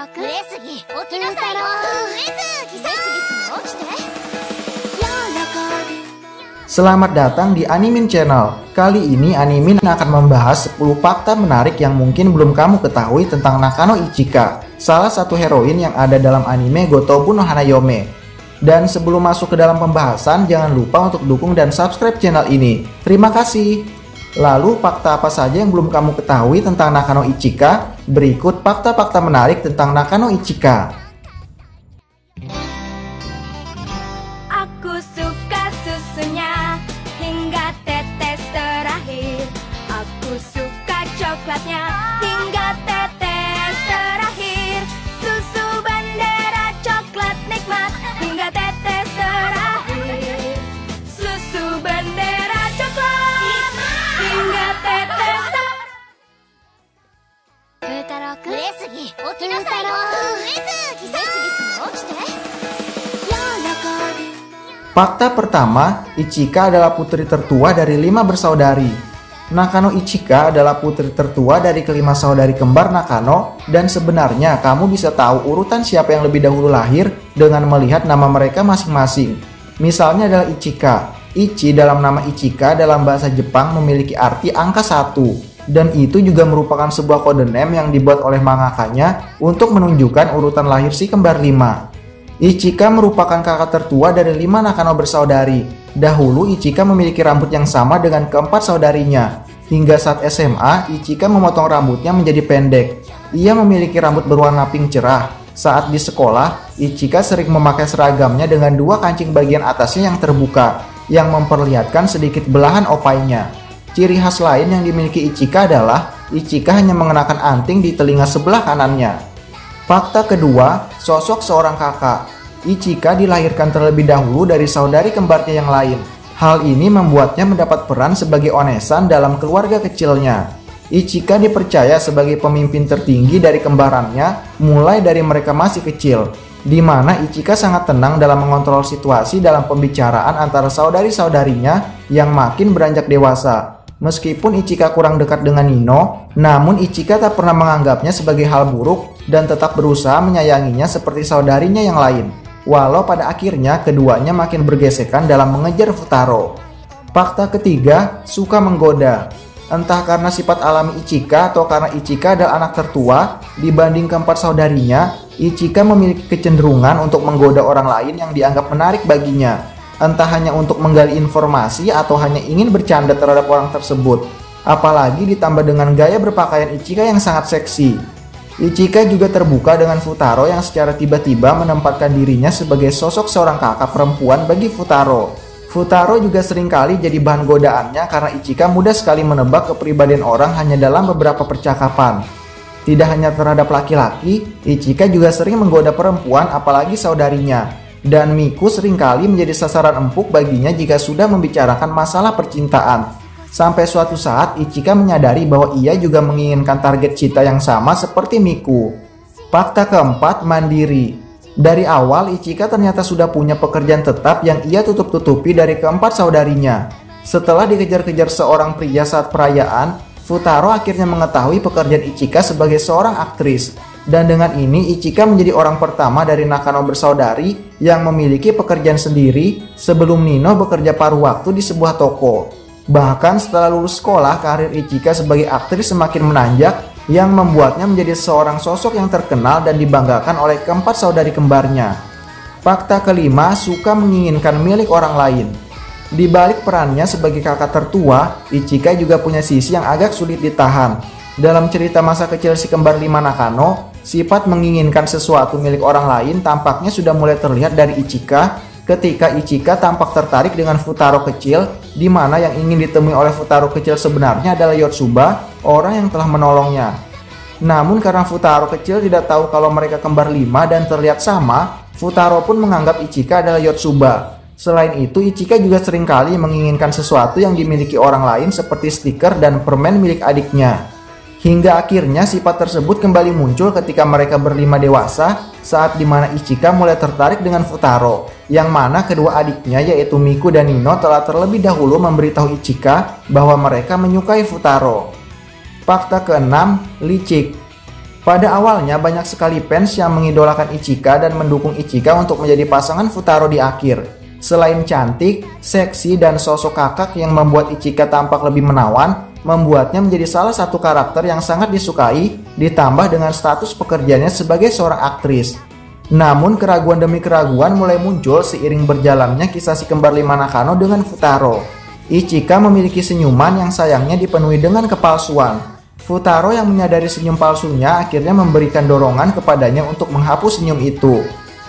く上杉起きなさいよ。上杉さん、上杉君起きて。 Selamat datang di Animin Channel. Kali ini Animin akan membahas 10 fakta menarik yang mungkin belum kamu ketahui tentang Nakano Ichika, salah satu heroin yang ada dalam anime Gotobu no Hanayome. Dan sebelum masuk ke dalam pembahasan, jangan lupa untuk dukung dan subscribe channel ini. Terima kasih. Lalu fakta apa saja yang belum kamu ketahui tentang Nakano Ichika? Berikut fakta-fakta menarik tentang Nakano Ichika. Aku suka susunya hingga tetes terakhir. Aku suka coklatnya hingga tetes terakhir. Susu bendera coklat nikmat hingga tetes terakhir. Susu bendera coklat hingga tetes terakhir. 上杉起きなさいよ。上杉さん、上杉君起きて。 Fakta pertama, Ichika adalah putri tertua dari 5 bersaudari. Nakano Ichika adalah putri tertua dari kelima saudari kembar Nakano, dan sebenarnya kamu bisa tahu urutan siapa yang lebih dahulu lahir dengan melihat nama mereka masing-masing. Misalnya adalah Ichika. Ichi dalam nama Ichika dalam bahasa Jepang memiliki arti angka 1, dan itu juga merupakan sebuah kode name yang dibuat oleh mangakanya untuk menunjukkan urutan lahir si kembar 5. Ichika merupakan kakak tertua dari 5 Nakano bersaudari. Dahulu Ichika memiliki rambut yang sama dengan keempat saudarinya. Hingga saat SMA, Ichika memotong rambutnya menjadi pendek. Ia memiliki rambut berwarna pink cerah. Saat di sekolah, Ichika sering memakai seragamnya dengan 2 kancing bagian atasnya yang terbuka, yang memperlihatkan sedikit belahan opainya. Ciri khas lain yang dimiliki Ichika adalah Ichika hanya mengenakan anting di telinga sebelah kanannya. Fakta kedua, sosok seorang kakak. Ichika dilahirkan terlebih dahulu dari saudari kembarnya yang lain. Hal ini membuatnya mendapat peran sebagai onesan dalam keluarga kecilnya. Ichika dipercaya sebagai pemimpin tertinggi dari kembarannya mulai dari mereka masih kecil, di mana Ichika sangat tenang dalam mengontrol situasi dalam pembicaraan antara saudari-saudarinya yang makin beranjak dewasa. Meskipun Ichika kurang dekat dengan Nino, namun Ichika tak pernah menganggapnya sebagai hal buruk dan tetap berusaha menyayanginya seperti saudarinya yang lain. Walau pada akhirnya keduanya makin bergesekan dalam mengejar Futaro. Fakta ketiga, suka menggoda. Entah karena sifat alami Ichika atau karena Ichika adalah anak tertua, dibanding keempat saudarinya, Ichika memiliki kecenderungan untuk menggoda orang lain yang dianggap menarik baginya. Entah hanya untuk menggali informasi atau hanya ingin bercanda terhadap orang tersebut. Apalagi ditambah dengan gaya berpakaian Ichika yang sangat seksi. Ichika juga terbuka dengan Futaro yang secara tiba-tiba menempatkan dirinya sebagai sosok seorang kakak perempuan bagi Futaro. Futaro juga seringkali jadi bahan godaannya karena Ichika mudah sekali menebak kepribadian orang hanya dalam beberapa percakapan. Tidak hanya terhadap laki-laki, Ichika juga sering menggoda perempuan apalagi saudarinya. Dan Miku seringkali menjadi sasaran empuk baginya jika sudah membicarakan masalah percintaan. Sampai suatu saat Ichika menyadari bahwa ia juga menginginkan target cinta yang sama seperti Miku. Fakta keempat, mandiri. Dari awal Ichika ternyata sudah punya pekerjaan tetap yang ia tutup-tutupi dari keempat saudarinya. Setelah dikejar-kejar seorang pria saat perayaan, Futaro akhirnya mengetahui pekerjaan Ichika sebagai seorang aktris. Dan dengan ini Ichika menjadi orang pertama dari Nakano bersaudari yang memiliki pekerjaan sendiri sebelum Nino bekerja paruh waktu di sebuah toko. Bahkan setelah lulus sekolah, karir Ichika sebagai aktris semakin menanjak yang membuatnya menjadi seorang sosok yang terkenal dan dibanggakan oleh keempat saudari kembarnya. Fakta kelima, suka menginginkan milik orang lain. Di balik perannya sebagai kakak tertua, Ichika juga punya sisi yang agak sulit ditahan. Dalam cerita masa kecil si kembar 5 Nakano, sifat menginginkan sesuatu milik orang lain tampaknya sudah mulai terlihat dari Ichika ketika Ichika tampak tertarik dengan Futaro kecil, di mana yang ingin ditemui oleh Futaro kecil sebenarnya adalah Yotsuba, orang yang telah menolongnya. Namun karena Futaro kecil tidak tahu kalau mereka kembar 5 dan terlihat sama, Futaro pun menganggap Ichika adalah Yotsuba. Selain itu, Ichika juga seringkali menginginkan sesuatu yang dimiliki orang lain seperti stiker dan permen milik adiknya. Hingga akhirnya sifat tersebut kembali muncul ketika mereka berlima dewasa, saat dimana Ichika mulai tertarik dengan Futaro, yang mana kedua adiknya yaitu Miku dan Nino telah terlebih dahulu memberitahu Ichika bahwa mereka menyukai Futaro. Fakta keenam, licik. Pada awalnya banyak sekali fans yang mengidolakan Ichika dan mendukung Ichika untuk menjadi pasangan Futaro di akhir. Selain cantik, seksi, dan sosok kakak yang membuat Ichika tampak lebih menawan, membuatnya menjadi salah satu karakter yang sangat disukai, ditambah dengan status pekerjaannya sebagai seorang aktris. Namun keraguan demi keraguan mulai muncul seiring berjalannya kisah si kembar 5 Nakano dengan Futaro. Ichika memiliki senyuman yang sayangnya dipenuhi dengan kepalsuan. Futaro yang menyadari senyum palsunya akhirnya memberikan dorongan kepadanya untuk menghapus senyum itu.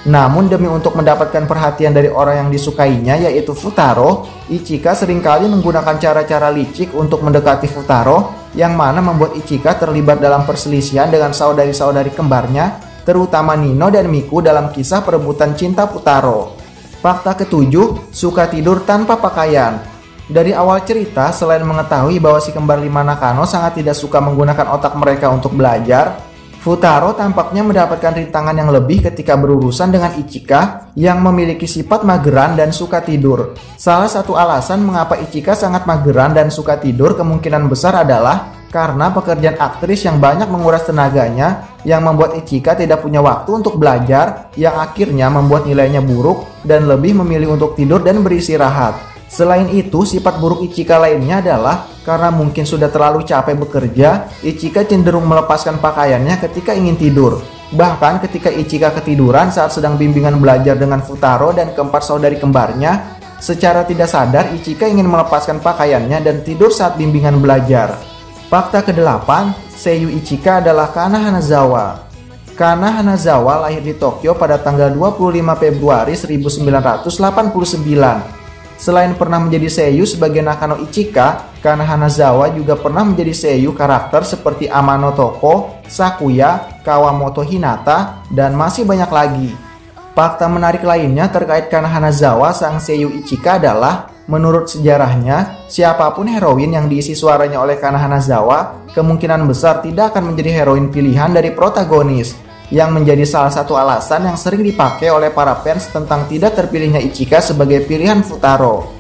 Namun demi untuk mendapatkan perhatian dari orang yang disukainya yaitu Futaro, Ichika seringkali menggunakan cara-cara licik untuk mendekati Futaro, yang mana membuat Ichika terlibat dalam perselisihan dengan saudari-saudari kembarnya, terutama Nino dan Miku dalam kisah perebutan cinta Futaro. Fakta ketujuh, suka tidur tanpa pakaian. Dari awal cerita, selain mengetahui bahwa si kembar 5 Nakano sangat tidak suka menggunakan otak mereka untuk belajar, Futaro tampaknya mendapatkan rintangan yang lebih ketika berurusan dengan Ichika yang memiliki sifat mageran dan suka tidur. Salah satu alasan mengapa Ichika sangat mageran dan suka tidur kemungkinan besar adalah karena pekerjaan aktris yang banyak menguras tenaganya yang membuat Ichika tidak punya waktu untuk belajar, yang akhirnya membuat nilainya buruk dan lebih memilih untuk tidur dan beristirahat. Selain itu, sifat buruk Ichika lainnya adalah karena mungkin sudah terlalu capek bekerja, Ichika cenderung melepaskan pakaiannya ketika ingin tidur. Bahkan ketika Ichika ketiduran saat sedang bimbingan belajar dengan Futaro dan keempat saudari kembarnya, secara tidak sadar Ichika ingin melepaskan pakaiannya dan tidur saat bimbingan belajar. Fakta ke-8, seiyu Ichika adalah Kana Hanazawa. Kana Hanazawa lahir di Tokyo pada tanggal 25 Februari 1989. Selain pernah menjadi seiyu sebagai Nakano Ichika, Kana Hanazawa juga pernah menjadi seiyu karakter seperti Amano Toko, Sakuya, Kawamoto Hinata, dan masih banyak lagi. Fakta menarik lainnya terkait Kana Hanazawa sang seiyu Ichika adalah, menurut sejarahnya, siapapun heroin yang diisi suaranya oleh Kana Hanazawa kemungkinan besar tidak akan menjadi heroin pilihan dari protagonis, yang menjadi salah satu alasan yang sering dipakai oleh para fans tentang tidak terpilihnya Ichika sebagai pilihan Futaro.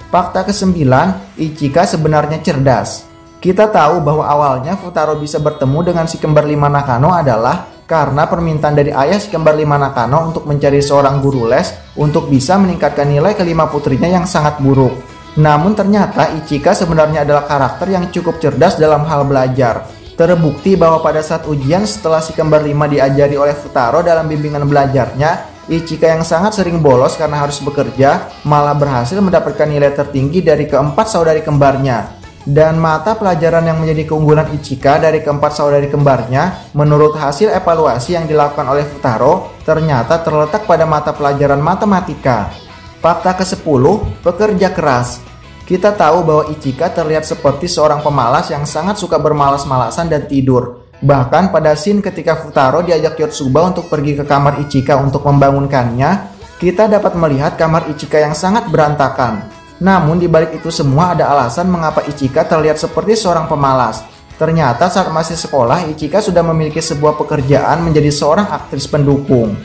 Fakta ke-9, Ichika sebenarnya cerdas. Kita tahu bahwa awalnya Futaro bisa bertemu dengan si kembar 5 Nakano adalah karena permintaan dari ayah si kembar 5 Nakano untuk mencari seorang guru les untuk bisa meningkatkan nilai kelima putrinya yang sangat buruk. Namun ternyata Ichika sebenarnya adalah karakter yang cukup cerdas dalam hal belajar. Terbukti bahwa pada saat ujian setelah si kembar 5 diajari oleh Futaro dalam bimbingan belajarnya, Ichika yang sangat sering bolos karena harus bekerja malah berhasil mendapatkan nilai tertinggi dari keempat saudari kembarnya. Dan mata pelajaran yang menjadi keunggulan Ichika dari keempat saudari kembarnya, menurut hasil evaluasi yang dilakukan oleh Futaro, ternyata terletak pada mata pelajaran matematika. Fakta ke-10, pekerja keras. Kita tahu bahwa Ichika terlihat seperti seorang pemalas yang sangat suka bermalas-malasan dan tidur. Bahkan pada scene ketika Futaro diajak Yotsuba untuk pergi ke kamar Ichika untuk membangunkannya, kita dapat melihat kamar Ichika yang sangat berantakan. Namun di balik itu semua ada alasan mengapa Ichika terlihat seperti seorang pemalas. Ternyata saat masih sekolah, Ichika sudah memiliki sebuah pekerjaan menjadi seorang aktris pendukung.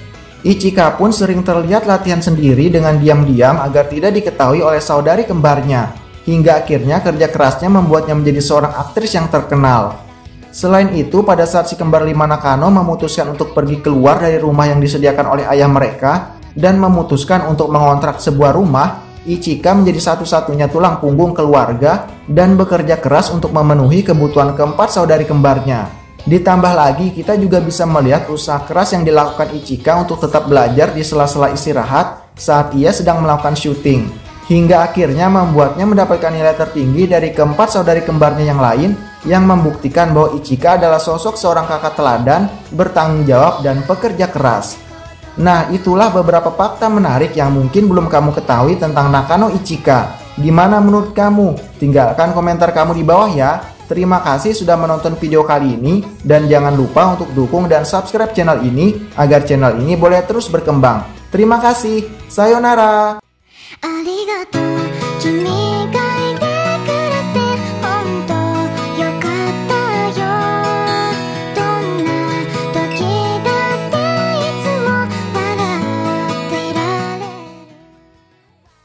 Ichika pun sering terlihat latihan sendiri dengan diam-diam agar tidak diketahui oleh saudari kembarnya, hingga akhirnya kerja kerasnya membuatnya menjadi seorang aktris yang terkenal. Selain itu, pada saat si kembar 5 Nakano memutuskan untuk pergi keluar dari rumah yang disediakan oleh ayah mereka dan memutuskan untuk mengontrak sebuah rumah, Ichika menjadi satu-satunya tulang punggung keluarga dan bekerja keras untuk memenuhi kebutuhan keempat saudari kembarnya. Ditambah lagi, kita juga bisa melihat usaha keras yang dilakukan Ichika untuk tetap belajar di sela-sela istirahat saat ia sedang melakukan syuting, hingga akhirnya membuatnya mendapatkan nilai tertinggi dari keempat saudari kembarnya yang lain, yang membuktikan bahwa Ichika adalah sosok seorang kakak teladan, bertanggung jawab, dan pekerja keras. Nah, itulah beberapa fakta menarik yang mungkin belum kamu ketahui tentang Nakano Ichika. Gimana menurut kamu? Tinggalkan komentar kamu di bawah ya. Terima kasih sudah menonton video kali ini, dan jangan lupa untuk dukung dan subscribe channel ini agar channel ini boleh terus berkembang. Terima kasih, sayonara.